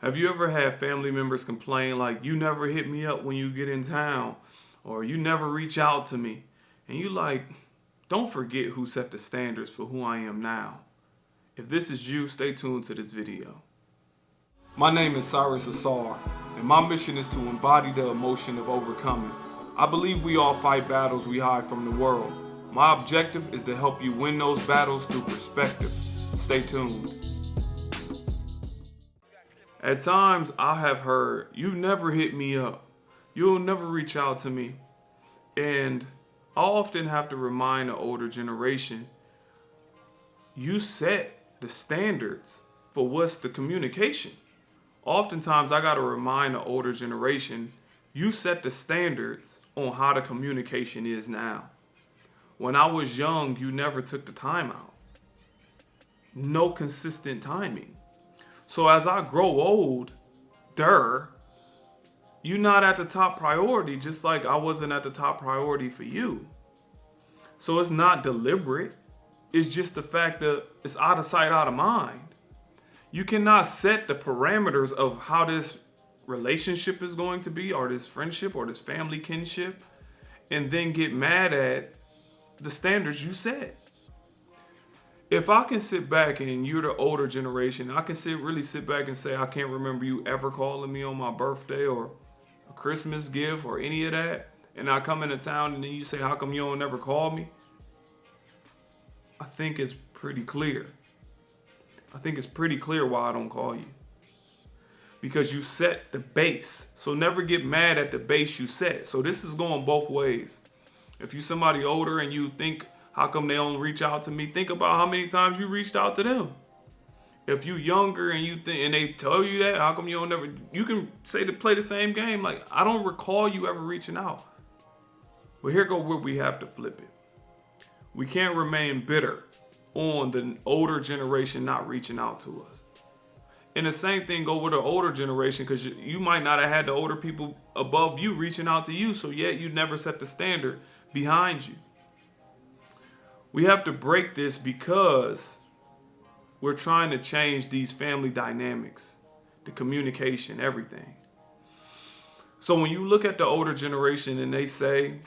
Have you ever had family members complain like, you never hit me up when you get in town, or you never reach out to me? And you like, don't forget who set the standards for who I am now. If this is you, stay tuned to this video. My name is Cyrus Ausar, and my mission is to embody the emotion of overcoming. I believe we all fight battles we hide from the world. My objective is to help you win those battles through perspective. Stay tuned. At times, I have heard, you never hit me up. You'll never reach out to me. And I often have to remind the older generation, you set the standards for what's the communication. Oftentimes, I got to remind the older generation, you set the standards on how the communication is now. When I was young, you never took the time out. No consistent timing. So as I grow older, you're not at the top priority, just like I wasn't at the top priority for you. So it's not deliberate. It's just the fact that it's out of sight, out of mind. You cannot set the parameters of how this relationship is going to be, or this friendship, or this family kinship, and then get mad at the standards you set. If I can sit back and you're the older generation, I can really sit back and say, I can't remember you ever calling me on my birthday or a Christmas gift or any of that. And I come into town and then you say, how come you don't never call me? I think it's pretty clear. I think it's pretty clear why I don't call you. Because you set the base. So never get mad at the base you set. So this is going both ways. If you're somebody older and you think, how come they don't reach out to me? Think about how many times you reached out to them. If you younger and you think, and they tell you that, how come you don't never? You can say to play the same game. Like, I don't recall you ever reaching out. But here go where we have to flip it. We can't remain bitter on the older generation not reaching out to us. And the same thing go with the older generation, because you might not have had the older people above you reaching out to you, so yet you never set the standard behind you. We have to break this because we're trying to change these family dynamics, the communication, everything. So when you look at the older generation and they say,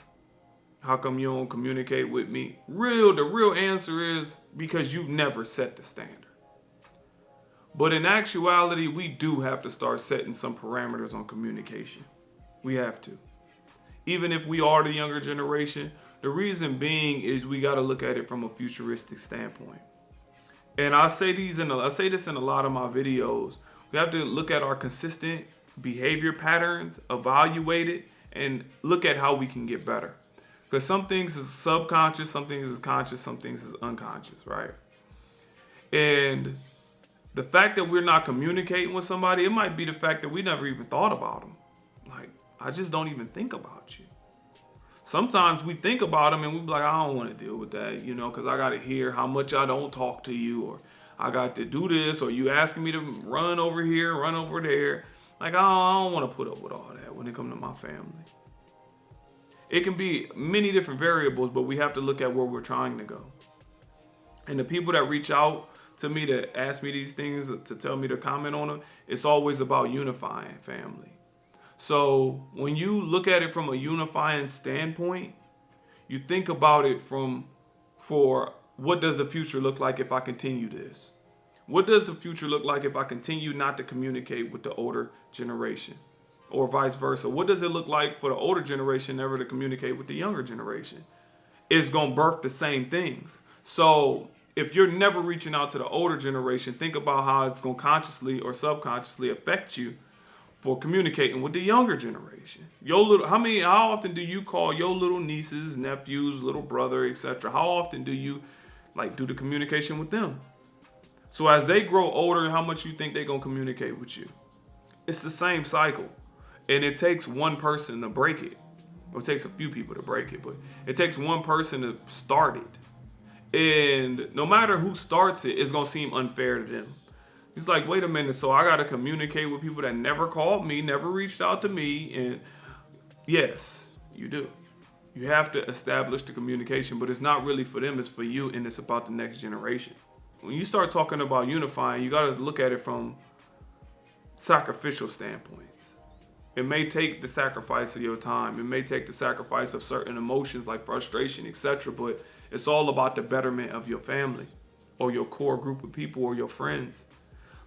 how come you don't communicate with me? The real answer is because you never set the standard. But in actuality, we do have to start setting some parameters on communication. We have to. Even if we are the younger generation, the reason being is we got to look at it from a futuristic standpoint. And I say this in a lot of my videos. We have to look at our consistent behavior patterns, evaluate it, and look at how we can get better. Because some things is subconscious, some things is conscious, some things is unconscious, right? And the fact that we're not communicating with somebody, it might be the fact that we never even thought about them. Like, I just don't even think about you. Sometimes we think about them and we be like, I don't want to deal with that, because I got to hear how much I don't talk to you, or I got to do this, or you asking me to run over here, run over there. Like, I don't want to put up with all that when it comes to my family. It can be many different variables, but we have to look at where we're trying to go. And the people that reach out to me to ask me these things, to tell me to comment on them, it's always about unifying family. So when you look at it from a unifying standpoint, you think about it for what does the future look like if I continue this? What does the future look like if I continue not to communicate with the older generation, or vice versa? What does it look like for the older generation never to communicate with the younger generation? It's going to birth the same things. So if you're never reaching out to the older generation, think about how it's going to consciously or subconsciously affect you for communicating with the younger generation. How often do you call your little nieces, nephews, little brother, etc.? How often do you do the communication with them? So as they grow older, how much you think they're going to communicate with you? It's the same cycle. And it takes one person to break it. Or it takes a few people to break it, but it takes one person to start it. And no matter who starts it, it's going to seem unfair to them. He's like, wait a minute, so I got to communicate with people that never called me, never reached out to me. And yes, you do. You have to establish the communication, but it's not really for them, it's for you, and it's about the next generation. When you start talking about unifying, you got to look at it from sacrificial standpoints. It may take the sacrifice of your time. It may take the sacrifice of certain emotions like frustration, etc. But it's all about the betterment of your family or your core group of people or your friends.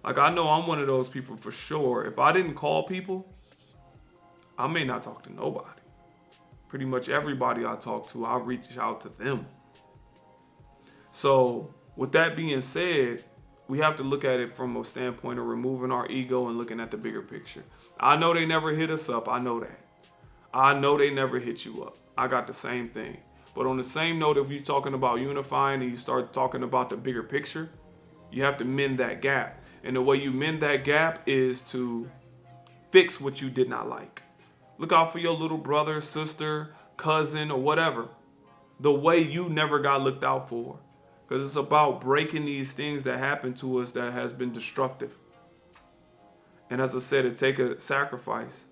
Like, I know I'm one of those people for sure. If I didn't call people, I may not talk to nobody. Pretty much everybody I talk to, I reach out to them. So with that being said, we have to look at it from a standpoint of removing our ego and looking at the bigger picture. I know they never hit us up. I know that. I know they never hit you up. I got the same thing. But on the same note, if you're talking about unifying and you start talking about the bigger picture, you have to mend that gap. And the way you mend that gap is to fix what you did not like. Look out for your little brother, sister, cousin, or whatever. The way you never got looked out for. Because it's about breaking these things that happen to us that has been destructive. And as I said, it takes a sacrifice.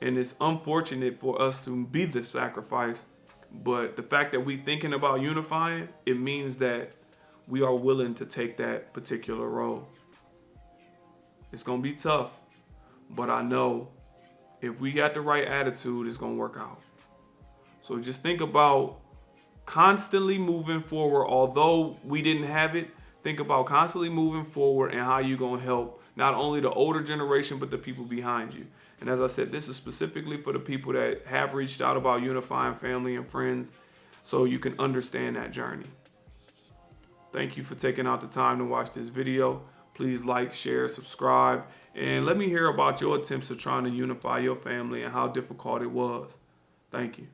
And it's unfortunate for us to be the sacrifice. But the fact that we thinking about unifying, it means that we are willing to take that particular role. It's going to be tough. But I know if we got the right attitude, it's going to work out. So just think about constantly moving forward. Although we didn't have it, think about constantly moving forward and how you're going to help not only the older generation, but the people behind you. And as I said, this is specifically for the people that have reached out about unifying family and friends, so you can understand that journey. Thank you for taking out the time to watch this video. Please like, share, subscribe, and let me hear about your attempts of trying to unify your family and how difficult it was. Thank you.